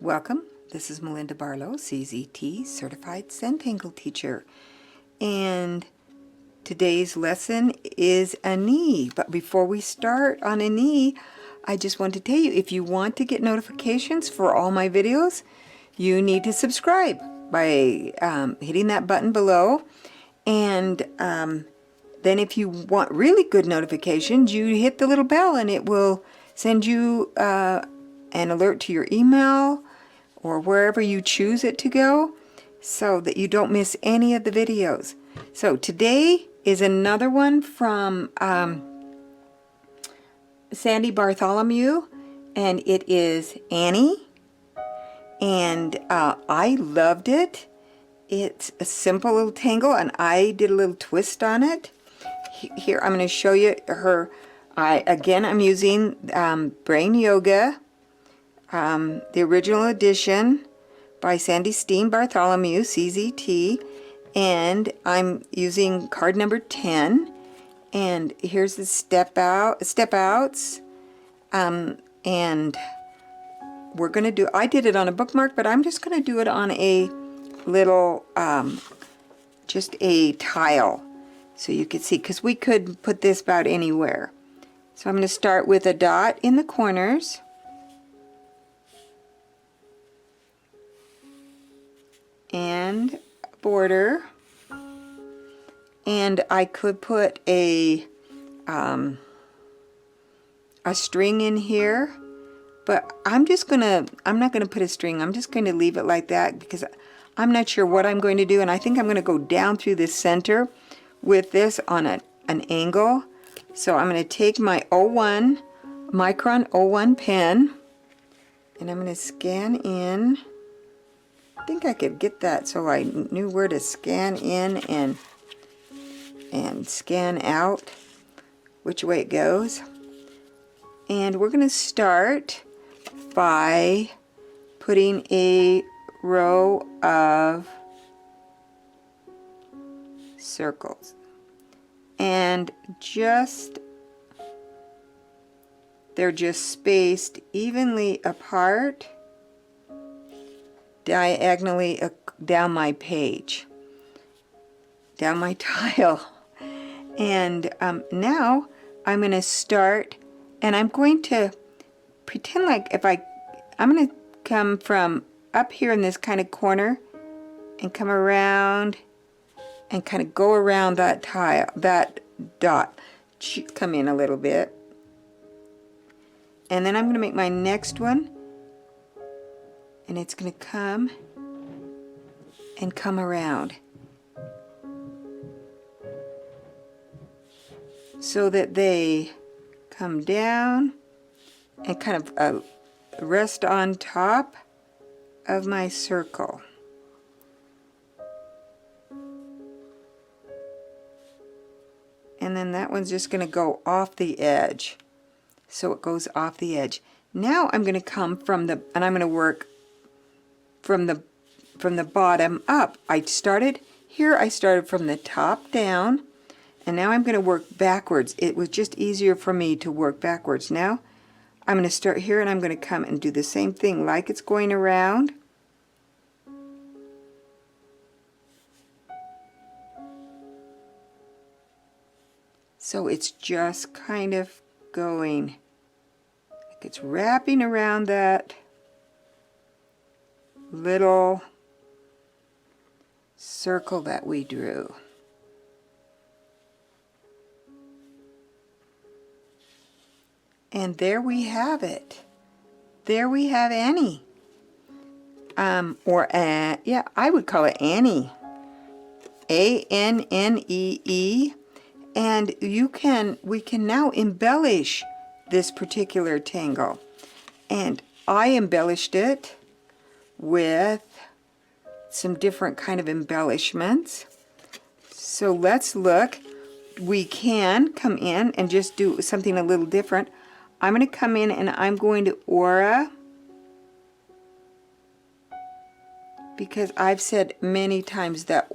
Welcome. This is Melinda Barlow, CZT, Certified Tangle Teacher. And today's lesson is Annee. But before we start on Annee, I just want to tell you, if you want to get notifications for all my videos, you need to subscribe by hitting that button below. And then if you want really good notifications, you hit the little bell and it will send you an alert to your email or wherever you choose it to go so that you don't miss any of the videos. So today is another one from Sandy Bartholomew, and it is Annee, and I loved it. It's a simple little tangle, and I did a little twist on it. Here I'm going to show you her. I'm using Brain Yoga, the original edition by Sandy Steen Bartholomew, CZT, and I'm using card number 10. And here's the step outs, and we're gonna do. I did it on a bookmark, but I'm just gonna do it on a little, just a tile, so you can see, because we could put this about anywhere. So I'm going to start with a dot in the corners. And a border. And I could put a string in here, but I'm not gonna put a string. I'm just going to leave it like that because I'm not sure what I'm going to do, and I think I'm going to go down through the center with this on an angle. So I'm going to take my Micron 01 pen, and I'm going to scan in. I think I could get that so I knew where to scan in and scan out, which way it goes. And we're going to start by putting a row of circles, and they're just spaced evenly apart diagonally down my page, down my tile. And now I'm going to start, and I'm going to pretend like I'm going to come from up here in this kind of corner and come around and kind of go around that tile, that dot, come in a little bit. And then I'm going to make my next one, and it's going to come and come around so that they come down and kind of rest on top of my circle. And then that one's just going to go off the edge. So it goes off the edge. Now I'm going to come from and I'm going to work from the bottom up. I started from the top down, and now I'm going to work backwards. It was just easier for me to work backwards. Now I'm going to start here, and I'm going to come and do the same thing like it's going around. So it's just kind of going, like it's wrapping around that little circle that we drew. And there we have it. There we have Annee. Yeah, I would call it Annee. A-N-N-E-E. And we can now embellish this particular tangle. And I embellished it with some different kind of embellishments. So let's look. We can come in and just do something a little different. I'm going to come in and I'm going to aura, because I've said many times that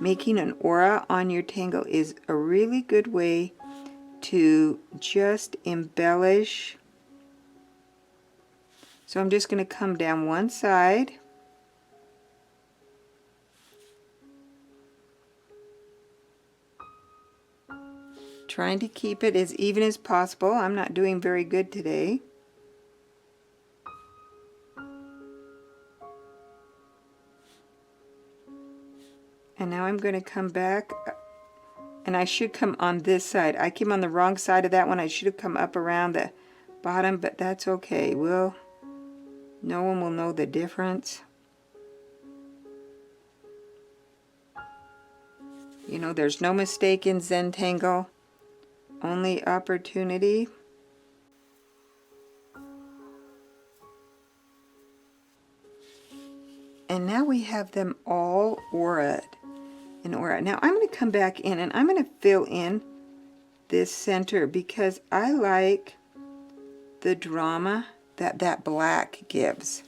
making an aura on your tangle is a really good way to just embellish So I'm just going to come down one side. Trying to keep it as even as possible. I'm not doing very good today. And now I'm going to come back, and I should come on this side. I came on the wrong side of that one. I should have come up around the bottom, but that's okay. No one will know the difference. You know, there's no mistake in Zentangle, only opportunity. And now we have them all auraed. Now I'm going to come back in and I'm going to fill in this center because I like the drama that that black gives.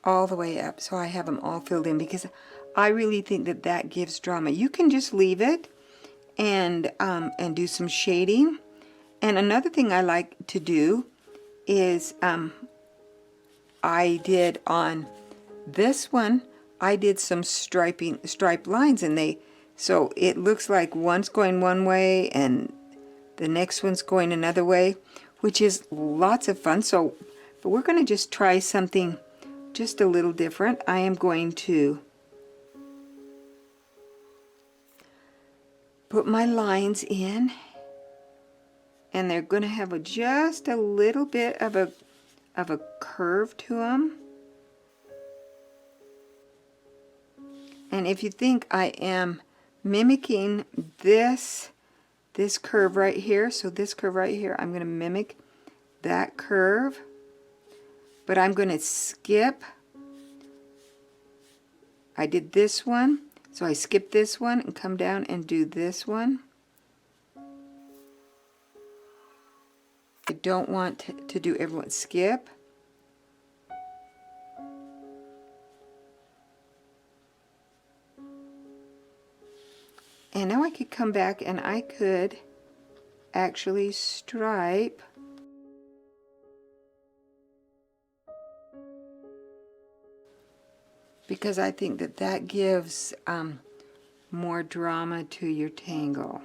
All the way up, so I have them all filled in because I really think that that gives drama. You can just leave it and do some shading. And another thing I like to do is I did on this one, I did some striped lines, and so it looks like one's going one way and the next one's going another way, which is lots of fun. So, but we're going to just try something just a little different. I am going to put my lines in, and they're going to have just a little bit of a curve to them. And if you think I am mimicking this curve right here, so this curve right here, I'm going to mimic that curve, but I'm going to skip. I did this one, so I skip this one and come down and do this one. I don't want to do everyone skip. And now I could come back and I could actually stripe because I think that that gives more drama to your tangle.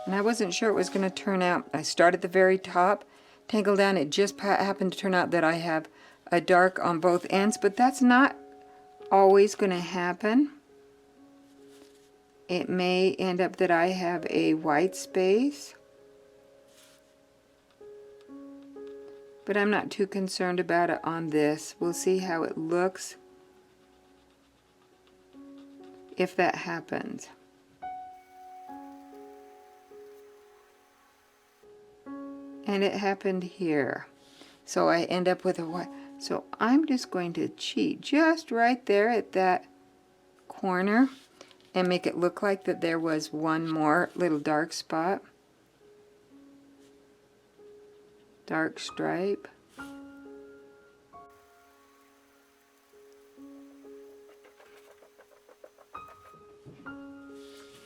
And I wasn't sure it was going to turn out. I started at the very top, tangle down. It just happened to turn out that I have a dark on both ends, but that's not always going to happen. It may end up that I have a white space, but I'm not too concerned about it on this. We'll see how it looks if that happens. And it happened here. So I end up with a white. So I'm just going to cheat just right there at that corner and make it look like that there was one more little dark spot. Dark stripe.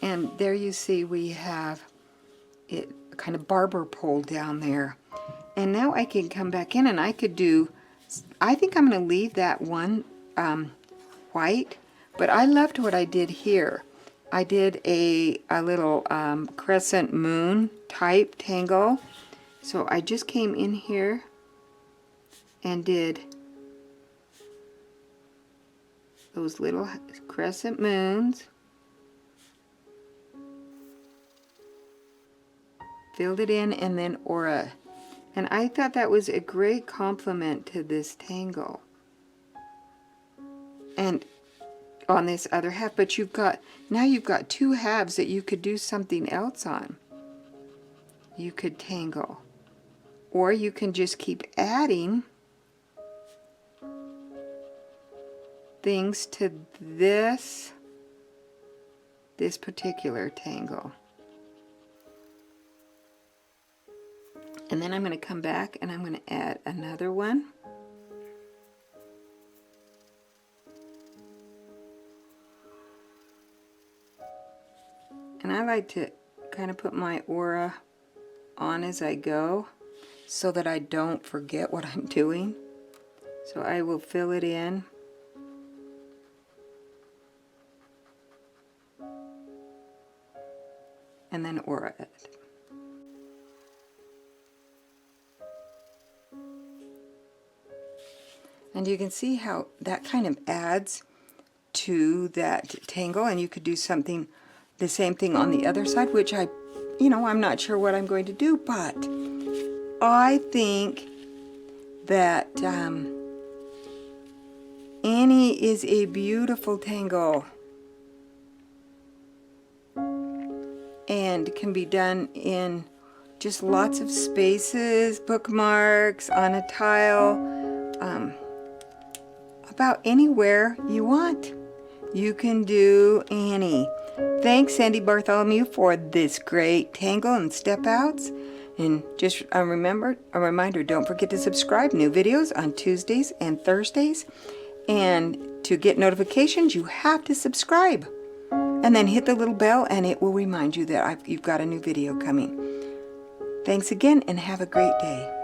And there you see we have it kind of barber pole down there. And now I can come back in and I could do, I think I'm going to leave that one white, but I loved what I did here. I did a little crescent moon type tangle. So I just came in here and did those little crescent moons. Filled it in and then aura. And I thought that was a great compliment to this tangle. And on this other half, but now you've got two halves that you could do something else on. You could tangle. Or you can just keep adding things to this particular tangle. And then I'm going to come back and I'm going to add another one. I like to kind of put my aura on as I go so that I don't forget what I'm doing. So I will fill it in. And then aura it. And you can see how that kind of adds to that tangle, and you could do something, the same thing on the other side, which I'm not sure what I'm going to do, but I think that Annee is a beautiful tangle and can be done in just lots of spaces, bookmarks, on a tile, about anywhere you want. You can do Annee. Thanks, Sandy Bartholomew, for this great tangle and step outs. And just a reminder, don't forget to subscribe. New videos on Tuesdays and Thursdays. And to get notifications, you have to subscribe. And then hit the little bell, and it will remind you that you've got a new video coming. Thanks again, and have a great day.